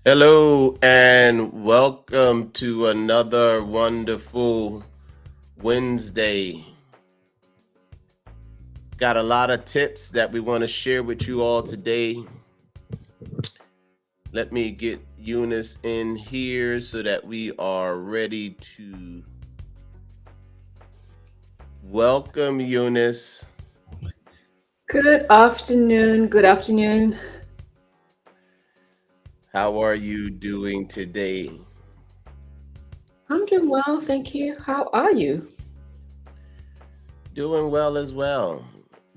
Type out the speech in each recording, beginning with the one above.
Hello and welcome to another wonderful Wednesday. Got a lot of tips that we want to share with you all today. Let me get Eunice in here so that we are ready to welcome Eunice. Good afternoon. Good afternoon. How are you doing today? I'm doing well, thank you. How are you? Doing well as well.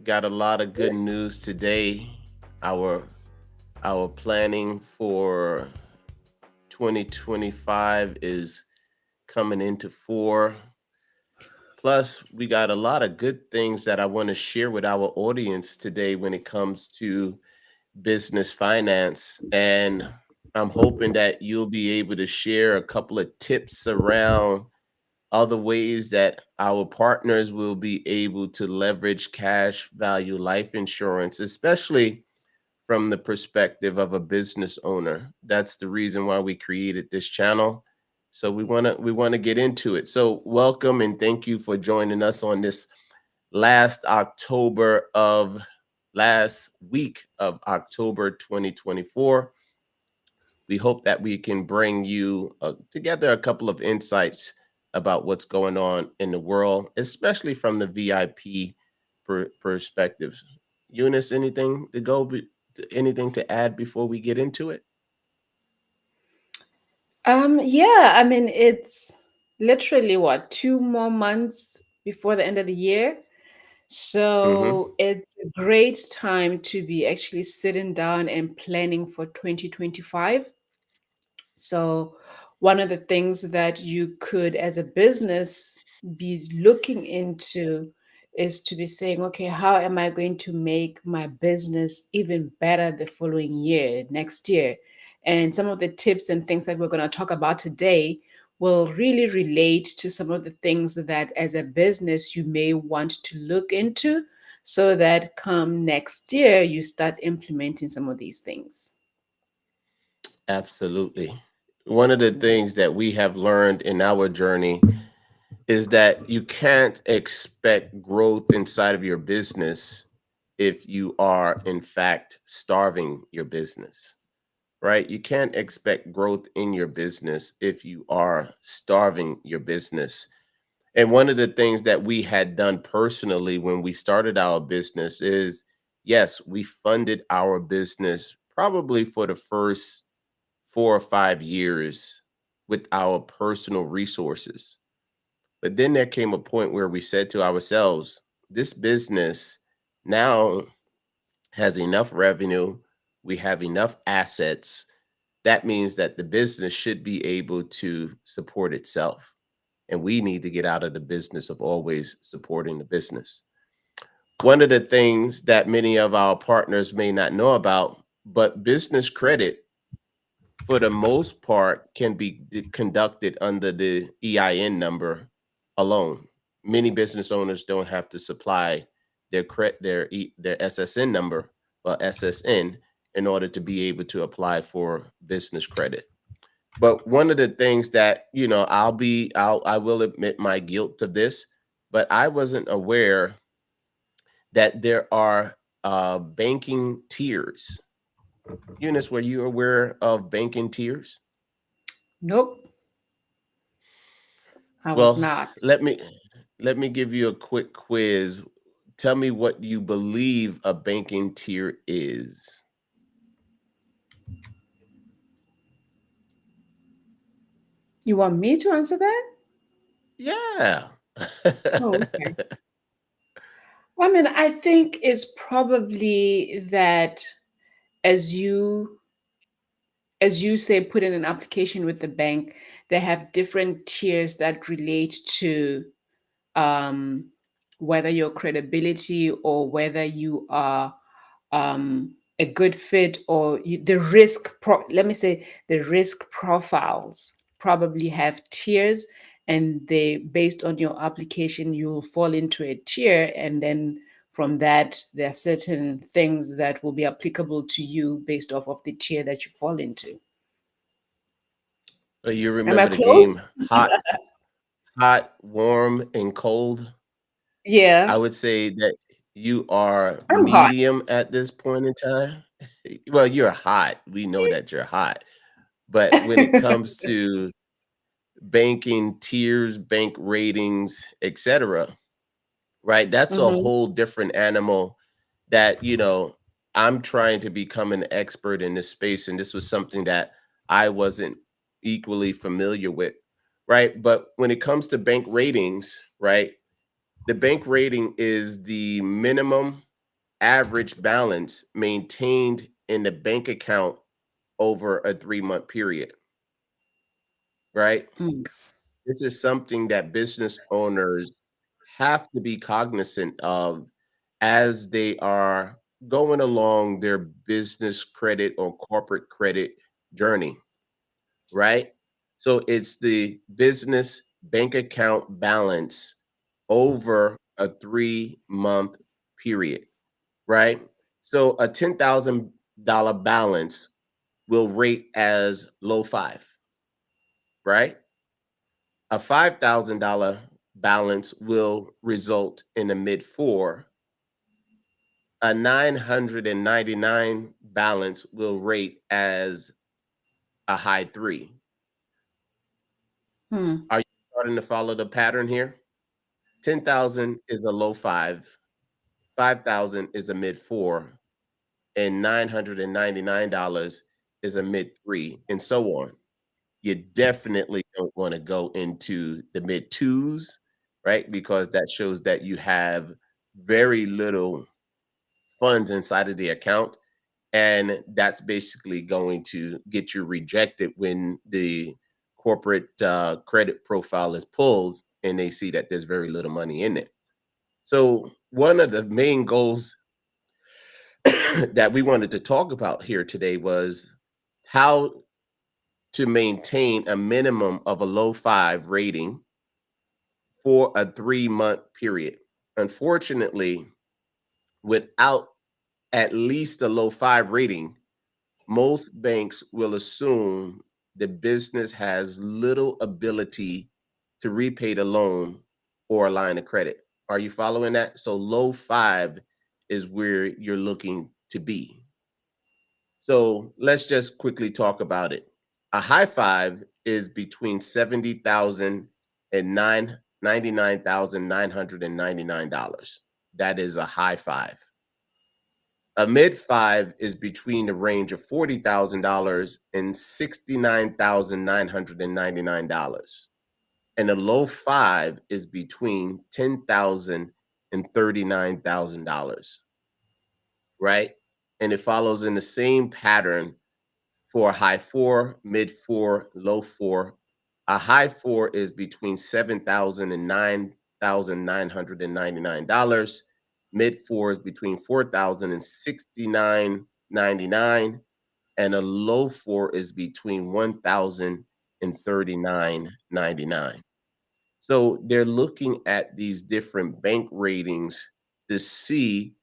Got a lot of good news today. Our our planning for 2025 is coming into four. Plus, we got a lot of good things that I want to share with our audience today when it comes to business finance. And I'm hoping that you'll be able to share a couple of tips around other ways that our partners will be able to leverage cash value life insurance, especially from the perspective of a business owner. That's the reason why we created this channel. So we want to get into it. So welcome and thank you for joining us on this last October of last week of October 2024. We hope that we can bring you together a couple of insights about what's going on in the world, especially from the VIP perspective. Eunice, anything to add before we get into it? Yeah, I mean, it's literally what, 2 more months before the end of the year. Mm-hmm. So it's a great time to be actually sitting down and planning for 2025. So, one of the things that you could, as a business, be looking into is to be saying, okay, how am I going to make my business even better the following year, next year? And some of the tips and things that we're going to talk about today will really relate to some of the things that, as a business, you may want to look into so that come next year, you start implementing some of these things. Absolutely. One of the things that we have learned in our journey is that you can't expect growth inside of your business if you are, in fact, starving your business, right? You can't expect growth in your business if you are starving your business. And one of the things that we had done personally when we started our business is yes, we funded our business probably for the first 4 or 5 years with our personal resources. But then there came a point where we said to ourselves, this business now has enough revenue, we have enough assets. That means that the business should be able to support itself. And we need to get out of the business of always supporting the business. One of the things that many of our partners may not know about, but business credit, for the most part, can be conducted under the EIN number alone. Many business owners don't have to supply their SSN number or SSN in order to be able to apply for business credit. But one of the things that, I will admit my guilt to this, but I wasn't aware that there are banking tiers. Eunice, were you aware of banking tiers? Nope, I was Well, not. let me give you a quick quiz. Tell me what you believe a banking tier is. You want me to answer that? Yeah. Oh, okay. I mean, I think it's probably that as you as you say, put in an application with the bank, they have different tiers that relate to um, whether your credibility or whether you are a good fit or the let me say the risk profiles probably have tiers, and they, based on your application, you will fall into a tier, and then from that there are certain things that will be applicable to you based off of the tier that you fall into. You Am I remember the close? game hot, warm, and cold? I Yeah, would say that you are I'm hot. medium at this point in time. Well, you're hot. We know that you're hot. But when it comes to banking tiers, bank ratings, etc., right? That's a Mhm. whole different animal that, I'm trying to become an expert in this space. And this was something that I wasn't equally familiar with, right? But when it comes to bank ratings, right? The bank rating is the minimum average balance maintained in the bank account over a 3-month period, right? Mm, This is something that business owners have to be cognizant of as they are going along their business credit or corporate credit journey, right? So it's the business bank account balance over a 3-month period, right? So a $10,000 balance will rate as low five, right? A $5,000 balance will result in a mid four. A 999 balance will rate as a high three. hmm. Are you starting to follow the pattern here? 10,000 is a low five, 5,000 is a mid four, and $999 is a mid three, and so on. You definitely don't want to go into the mid twos, right? Because that shows that you have very little funds inside of the account. And that's basically going to get you rejected when the corporate credit profile is pulled and they see that there's very little money in it. So, one of the main goals that we wanted to talk about here today was how to maintain a minimum of a low five rating for a 3-month period. Unfortunately, without at least a low five rating, most banks will assume the business has little ability to repay the loan or a line of credit. Are you following that? So, low five is where you're looking to be. So let's just quickly talk about it. A high five is between 70,000 and $99,999. That is a high five. A mid five is between the range of $40,000 and $69,999. And a low five is between $10,000 and $39,000, right? And it follows in the same pattern for a high four, mid four, low four. A high four is between $7,000 and $9,999. Mid four is between 4,000 and 69.99, and a low four is between 1,000 and 39.99. So they're looking at these different bank ratings to see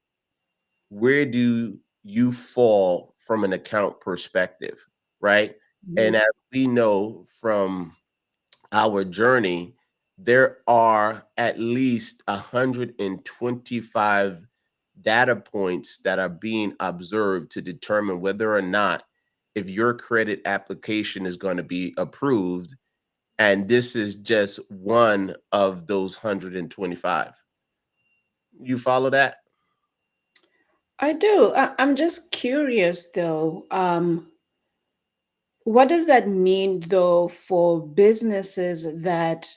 where do you fall from an account perspective, right? And Mhm. as we know from our journey, there are at least 125 data points that are being observed to determine whether or not if your credit application is going to be approved. And this is just one of those 125. You follow that? I do. I'm just curious though. What does that mean though for businesses that,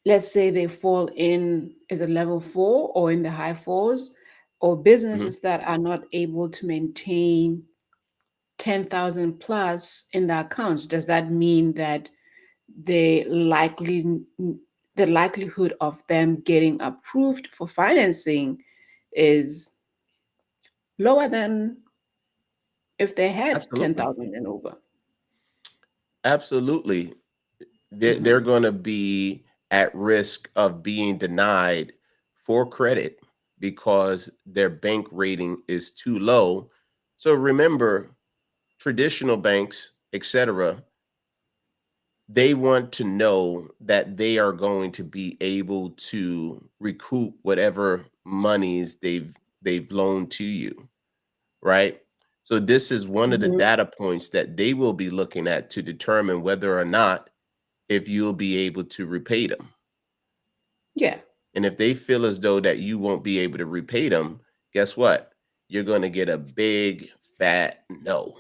let's say, they fall in, is it level four or in the high fours, or Mhm. businesses that are not able to maintain 10,000 plus in their accounts? Does that mean that they likely the likelihood of them getting approved for financing is lower than if they had Absolutely. 10,000 and over? Absolutely. They're Mhm. going to be at risk of being denied for credit because their bank rating is too low. So remember, traditional banks, etc., they want to know that they are going to be able to recoup whatever monies they've loaned to you, right? So this is one of the Mhm. data points that they will be looking at to determine whether or not if you'll be able to repay them. Yeah, And if they feel as though that you won't be able to repay them, guess what? You're going to get a big fat no.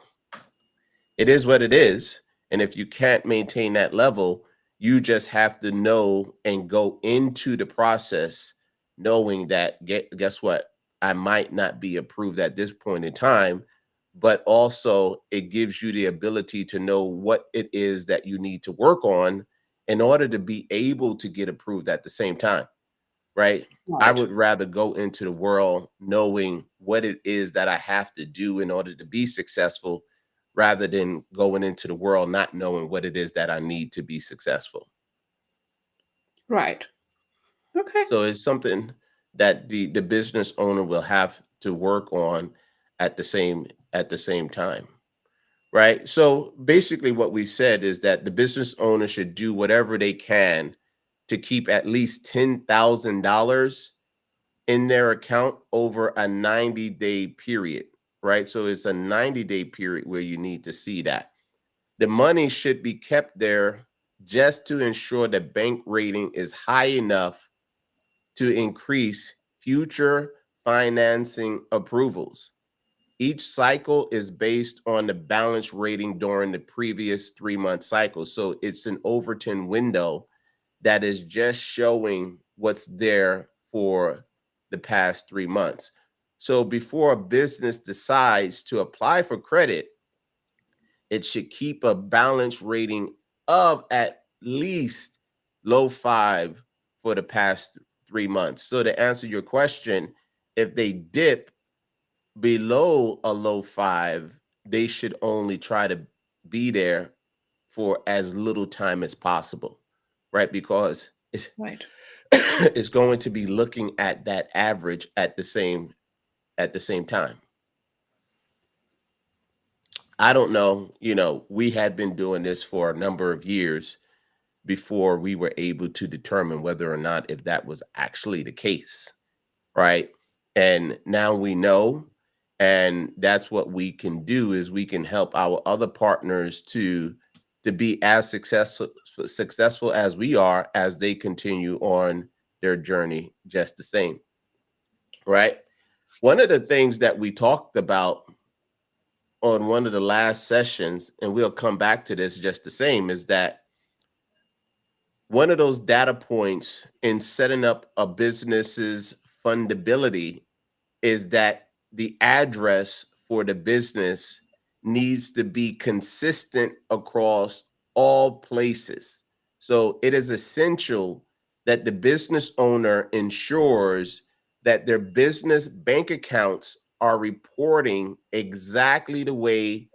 It is what it is. And if you can't maintain that level, you just have to know and go into the process knowing that, guess what? I might not be approved at this point in time, but also it gives you the ability to know what it is that you need to work on in order to be able to get approved at the same time, right? I right, would rather go into the world knowing what it is that I have to do in order to be successful rather than going into the world not knowing what it is that I need to be successful. right. Okay. So it's something that the business owner will have to work on at the same time, right? So basically what we said is that the business owner should do whatever they can to keep at least $10,000 in their account over a 90-day period, right? So it's a 90-day period where you need to see that. The money should be kept there just to ensure the bank rating is high enough to increase future financing approvals. Each cycle is based on the balance rating during the previous 3 month cycle. So it's an Overton window that is just showing what's there for the past 3 months. So before a business decides to apply for credit, it should keep a balance rating of at least low five for the past 3 months. So to answer your question, if they dip below a low five, they should only try to be there for as little time as possible, right? Because it's Right. it's going to be looking at that average at the same time. I don't know, we had been doing this for a number of years before we were able to determine whether or not if that was actually the case, right? And now we know, and that's what we can do is we can help our other partners to be as successful as we are as they continue on their journey just the same, right? One of the things that we talked about on one of the last sessions, and we'll come back to this just the same, is that one of those data points in setting up a business's fundability is that the address for the business needs to be consistent across all places. So it is essential that the business owner ensures that their business bank accounts are reporting exactly the way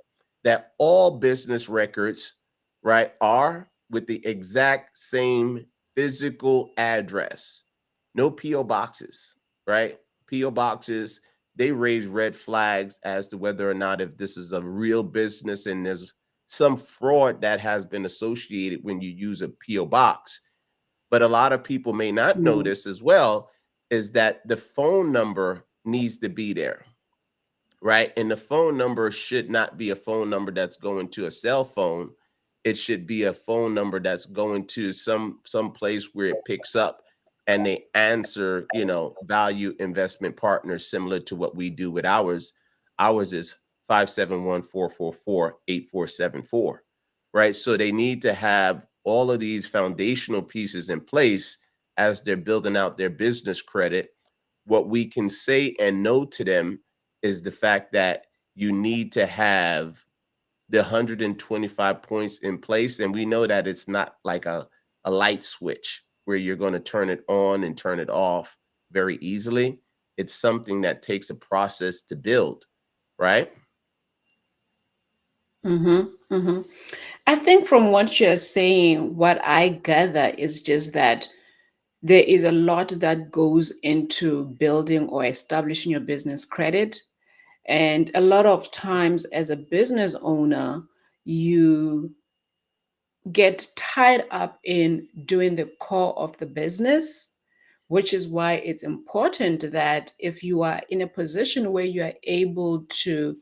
that all business records, right, are with the exact same physical address. No PO boxes, right? PO boxes, they raise red flags as to whether or not if this is a real business and there's some fraud that has been associated when you use a PO box. But a lot of people may not know Mm. this as well, is that the phone number needs to be there, right? And the phone number should not be a phone number that's going to a cell phone. It should be a phone number that's going to some place where it picks up and they answer, value investment partners similar to what we do with ours. Ours is 571-444-8474, right? So they need to have all of these foundational pieces in place as they're building out their business credit. What we can say and know to them is the fact that you need to have the 125 points in place. And we know that it's not like a light switch where you're going to turn it on and turn it off very easily. It's something that takes a process to build, right? Mm-hmm. Mm-hmm. I think from what you're saying, what I gather is just that there is a lot that goes into building or establishing your business credit. And a lot of times, as a business owner, you get tied up in doing the core of the business, which is why it's important that if you are in a position where you are able to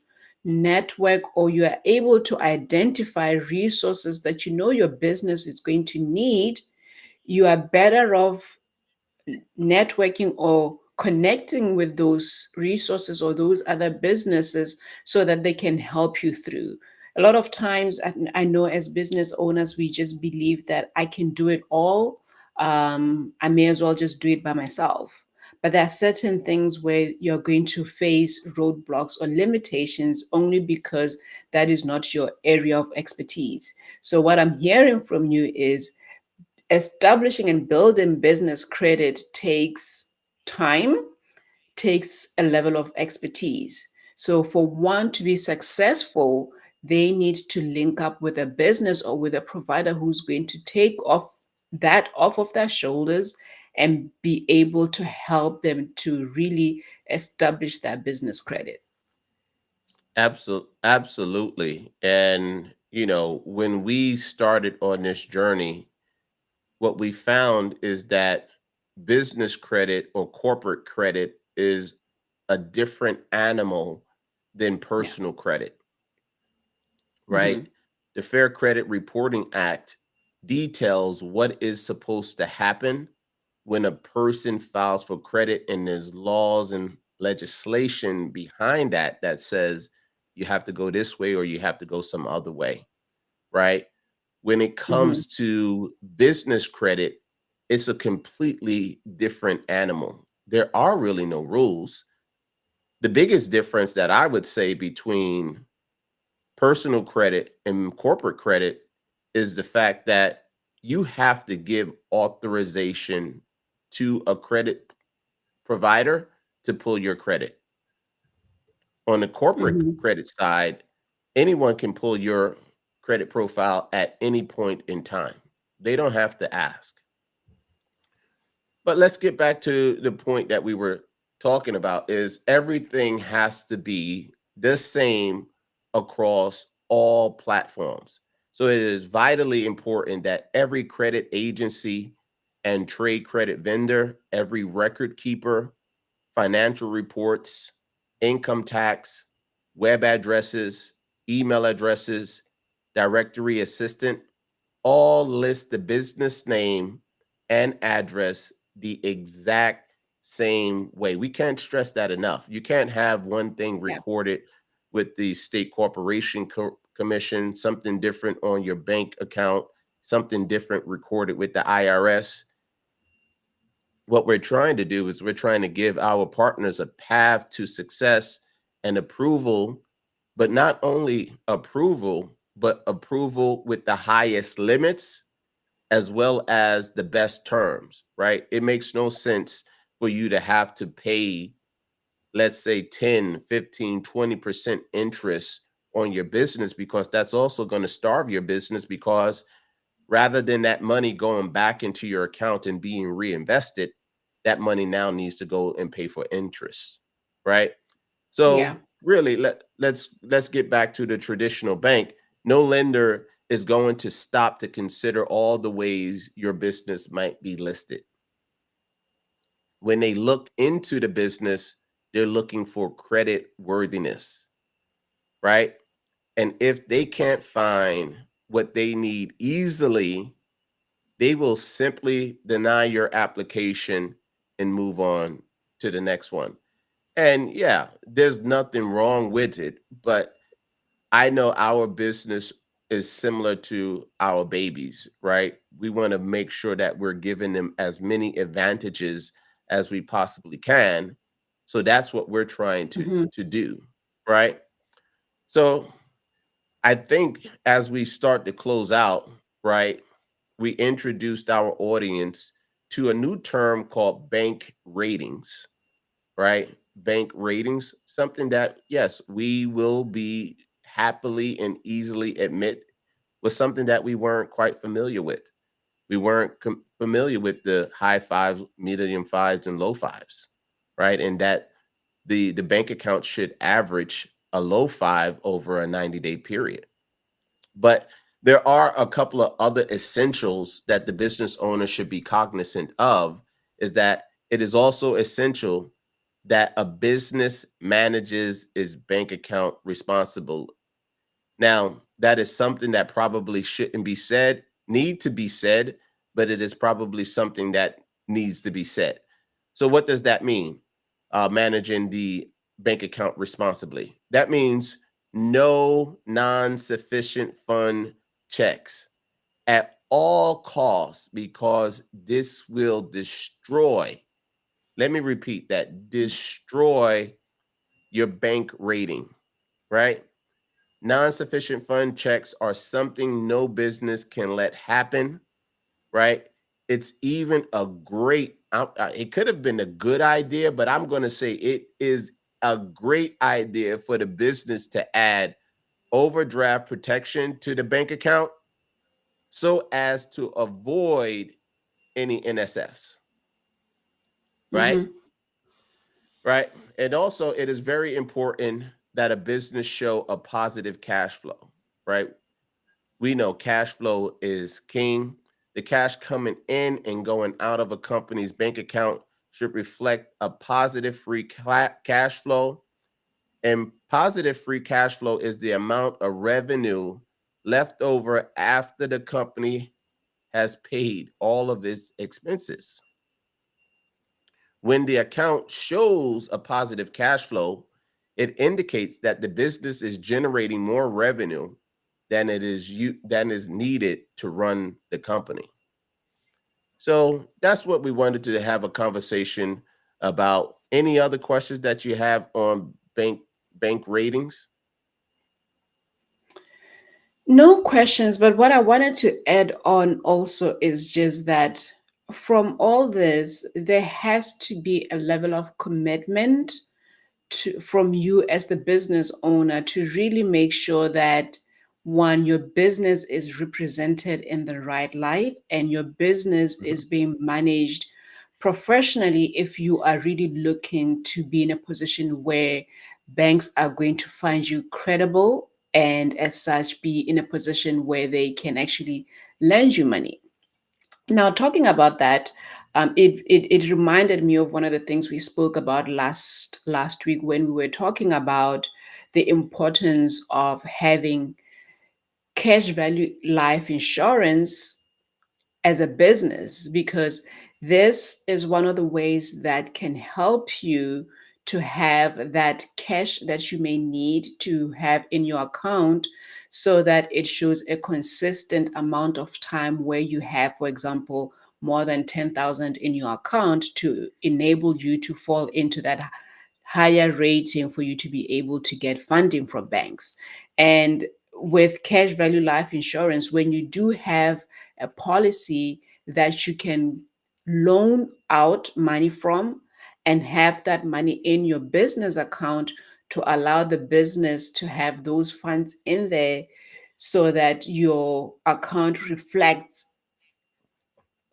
network or you are able to identify resources that you know your business is going to need, you are better off networking or connecting with those resources or those other businesses so that they can help you through. A lot of times, I know as business owners, we just believe that I can do it all. I may as well just do it by myself. But there are certain things where you're going to face roadblocks or limitations only because that is not your area of expertise. So, what I'm hearing from you is establishing and building business credit takes time, takes a level of expertise. So, for one to be successful, they need to link up with a business or with a provider who's going to take off of their shoulders and be able to help them to really establish that business credit. Absolutely. And, when we started on this journey, what we found is that business credit or corporate credit is a different animal than Yeah. personal credit, right? Hmm. The Fair Credit Reporting Act details what is supposed to happen when a person files for credit, and there's laws and legislation behind that says you have to go this way or you have to go some other way, right? When it Hmm. comes to business credit, it's a completely different animal. There are really no rules. The biggest difference that I would say between personal credit and corporate credit is the fact that you have to give authorization to a credit provider to pull your credit. On the corporate Hmm. credit side, anyone can pull your credit profile at any point in time. They don't have to ask. But let's get back to the point that we were talking about is everything has to be the same across all platforms. So it is vitally important that every credit agency and trade credit vendor, every record keeper, financial reports, income tax, web addresses, email addresses, directory assistant, all list the business name and address the exact same way. We can't stress that enough. You can't have one thing Yeah. recorded with the state corporation commission, something different on your bank account, something different recorded with the IRS. What we're trying to do is we're trying to give our partners a path to success and approval, but not only approval, but approval with the highest limits as well as the best terms, right? It makes no sense for you to have to pay, let's say 10, 15, 20% interest on your business, because that's also going to starve your business, because rather than that money going back into your account and being reinvested, that money now needs to go and pay for interest, right? Yeah. So really, let's get back to the traditional bank. No lender is going to stop to consider all the ways your business might be listed. When they look into the business, they're looking for credit worthiness, right? And if they can't find what they need easily, they will simply deny your application and move on to the next one. And yeah, there's nothing wrong with it, but I know our business is similar to our babies, right? We want to make sure that we're giving them as many advantages as we possibly can. So that's what we're trying to Hmm. to do, right? So I think as we start to close out, right, we introduced our audience to a new term called bank ratings, right? Bank ratings, something that, yes, we will be happily and easily admit was something that we weren't quite familiar with. We weren't familiar with the high fives, medium fives, and low fives, right? And that the bank account should average a low five over a 90-day period. But There are a couple of other essentials that the business owner should be cognizant of, is that it is also essential that a business manages its bank account responsible. Now, that is something that probably shouldn't be said, need to be said, but it is probably something that needs to be said. So, what does that mean? Managing the bank account responsibly. That means no non sufficient fund checks at all costs, because this will destroy, let me repeat that, destroy your bank rating, right? Non-sufficient fund checks are something no business can let happen, right? It's even a great, it could have been a good idea, but I'm going to say it is a great idea for the business to add overdraft protection to the bank account so as to avoid any NSFs, right? Mm-hmm. Right. And also, it is very important that a business show a positive cash flow, right? We know cash flow is king. The cash coming in and going out of a company's bank account should reflect a positive cash flow. And positive free cash flow is the amount of revenue left over after the company has paid all of its expenses. When the account shows a positive cash flow, it indicates that the business is generating more revenue than is needed to run the company. So that's what we wanted to have a conversation about. Any other questions that you have on bank ratings? No questions, but what I wanted to add on also is just that from all this, there has to be a level of commitment from you as the business owner to really make sure that one, your business is represented in the right light and your business Mhm. is being managed professionally if you are really looking to be in a position where banks are going to find you credible and as such be in a position where they can actually lend you money. Now, talking about that, it reminded me of one of the things we spoke about last week when we were talking about the importance of having cash value life insurance as a business, because this is one of the ways that can help you to have that cash that you may need to have in your account so that it shows a consistent amount of time where you have, for example, more than 10,000 in your account to enable you to fall into that higher rating for you to be able to get funding from banks. And with cash value life insurance, when you do have a policy that you can loan out money from and have that money in your business account to allow the business to have those funds in there so that your account reflects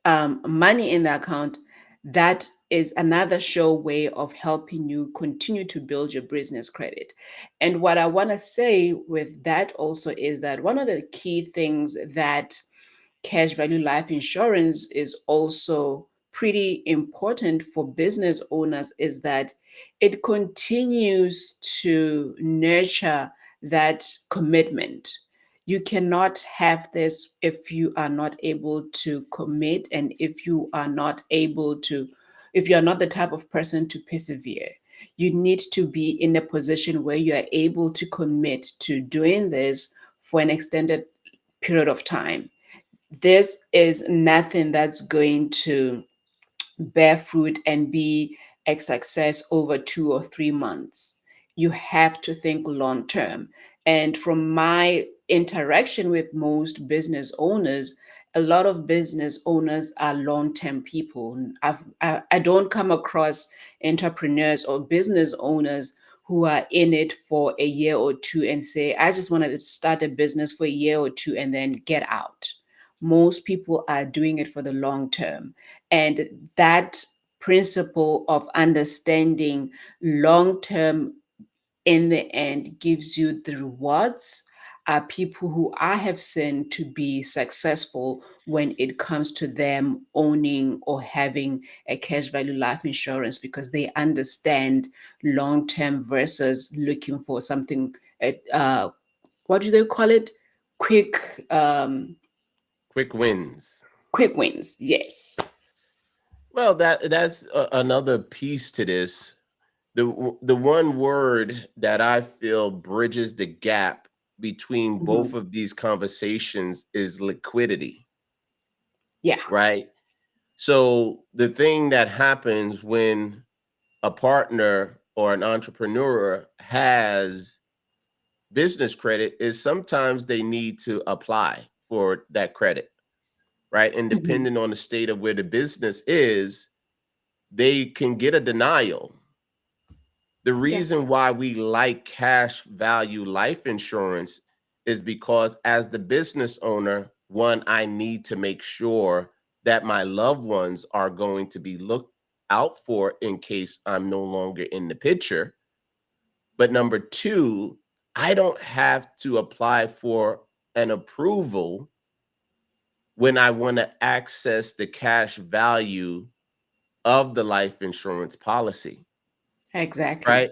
money in the account, that is another sure way of helping you continue to build your business credit. And what I want to say with that also is that one of the key things that cash value life insurance is also pretty important for business owners is that it continues to nurture that commitment. You cannot have this if you are not able to commit and if you are not the type of person to persevere. You need to be in a position where you are able to commit to doing this for an extended period of time. This is nothing that's going to bear fruit and be a success over 2 or 3 months. You have to think long term. And from my interaction with most business owners, a lot of business owners are long term people. I don't come across entrepreneurs or business owners who are in it for a year or two and say, I just want to start a business for a year or two and then get out. Most people are doing it for the long term. And that principle of understanding long term in the end gives you the rewards are people who I have seen to be successful when it comes to them owning or having a cash value life insurance, because they understand long term versus looking for something what do they call it? Quick Quick wins. quick wins. Yes. Well, that's another piece to this. The one word that I feel bridges the gap between both Mhm. of these conversations is liquidity, Yeah. right? So the thing that happens when a partner or an entrepreneur has business credit is sometimes they need to apply for that credit, right? And Mhm. depending on the state of where the business is, they can get a denial. The Yeah. reason why we like cash value life insurance is because, as the business owner, one, I need to make sure that my loved ones are going to be looked out for in case I'm no longer in the picture. But number two, I don't have to apply for an approval when I want to access the cash value of the life insurance policy, Exactly. right?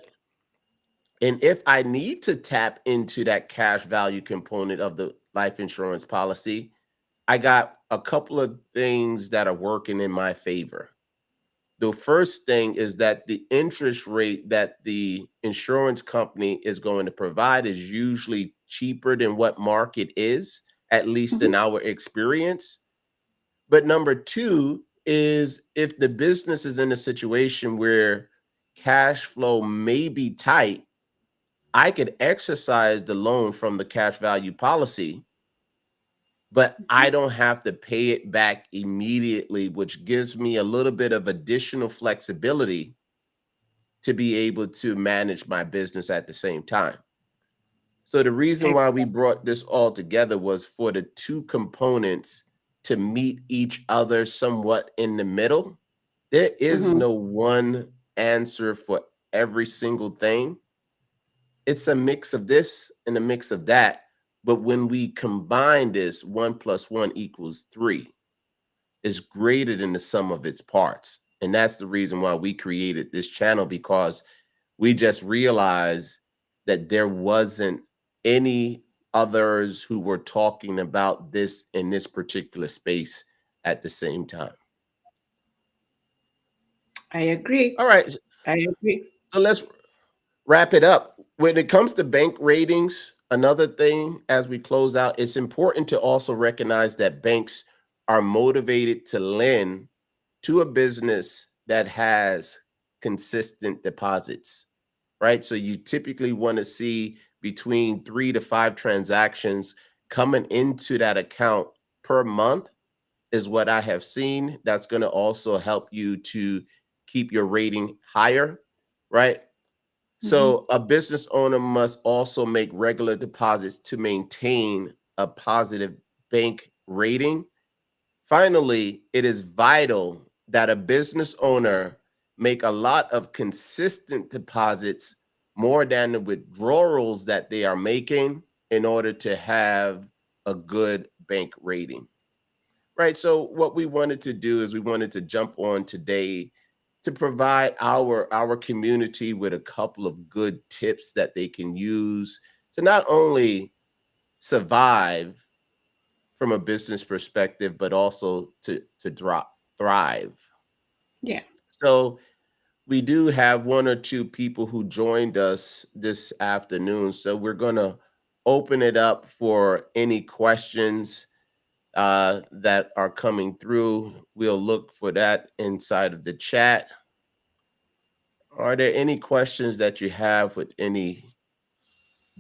And if I need to tap into that cash value component of the life insurance policy, I got a couple of things that are working in my favor. The first thing is that the interest rate that the insurance company is going to provide is usually cheaper than what market is, at least in Mhm. our experience. But number two is, if the business is in a situation where cash flow may be tight, I could exercise the loan from the cash value policy, but Mhm. I don't have to pay it back immediately, which gives me a little bit of additional flexibility to be able to manage my business at the same time. So the reason why we Ex- brought this all together was for the two components to meet each other somewhat in the middle. There is mhm. no one answer for every single thing. It's a mix of this and a mix of that. But when we combine this, one plus one equals three, is greater than the sum of its parts. And that's the reason why we created this channel, because we just realized that there wasn't any others who were talking about this in this particular space at the same time. I agree. All right. I agree. So let's wrap it up. When it comes to bank ratings, another thing as we close out, it's important to also recognize that banks are motivated to lend to a business that has consistent deposits, right? So you typically want to see between 3 to 5 transactions coming into that account per month, is what I have seen. That's going to also help you to keep your rating higher, right? Mhm. So a business owner must also make regular deposits to maintain a positive bank rating. Finally, it is vital that a business owner make a lot of consistent deposits, more than the withdrawals that they are making, in order to have a good bank rating. Right. So what we wanted to do is we wanted to jump on today to provide our community with a couple of good tips that they can use to not only survive from a business perspective, but also to drop thrive. Yeah. So we do have one or two people who joined us this afternoon. So we're gonna open it up for any questions that are coming through. We'll look for that inside of the chat. Are there any questions that you have with any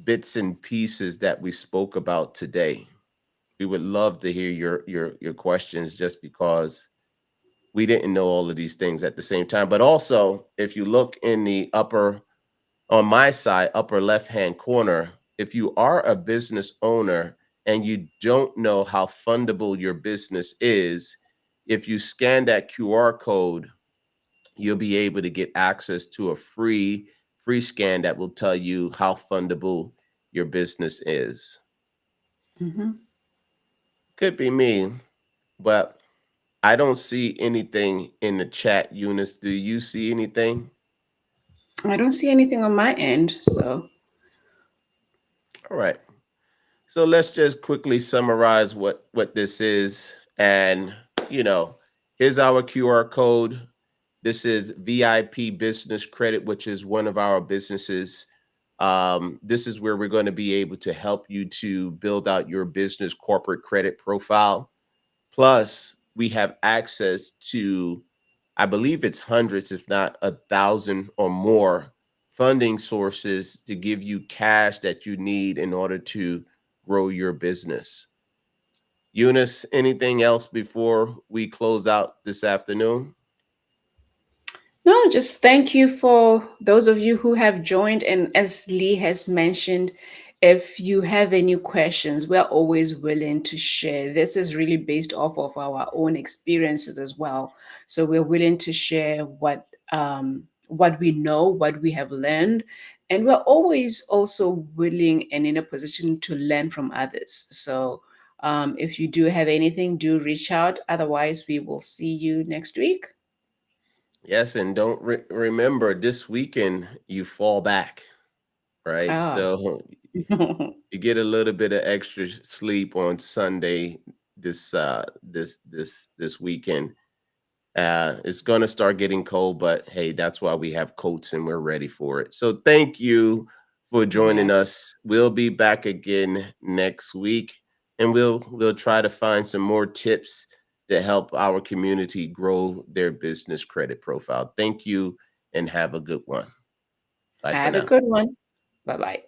bits and pieces that we spoke about today? We would love to hear your questions, just because we didn't know all of these things at the same time. But also, if you look in the upper, on my side, upper left hand corner, if you are a business owner and you don't know how fundable your business is, if you scan that QR code, you'll be able to get access to a free scan that will tell you how fundable your business is. Mhm. Could be me, but I don't see anything in the chat, Eunice. Do you see anything? I don't see anything on my end, so All right. So let's just quickly summarize what this is. And, you know, here's our QR code. This is VIP Business Credit, which is one of our businesses. This is where we're going to be able to help you to build out your business corporate credit profile. Plus, we have access to, I believe it's hundreds, if not 1,000 or more funding sources to give you cash that you need in order to grow your business. Eunice, anything else before we close out this afternoon? no, just thank you for those of you who have joined. And as Lee has mentioned, if you have any questions, we're always willing to share. This is really based off of our own experiences as well. So we're willing to share what we know, what we have learned, and we're always also willing and in a position to learn from others. So if you do have anything, do reach out. Otherwise, we will see you next week. Yes, and don't remember this weekend you fall back, right? Ah. So you get a little bit of extra sleep on Sunday this weekend. It's gonna start getting cold, but hey, that's why we have coats and we're ready for it. So thank you for joining Yeah. us. We'll be back again next week, and we'll try to find some more tips to help our community grow their business credit profile. Thank you, and have a good one. Bye for Have a now. good one. Bye bye.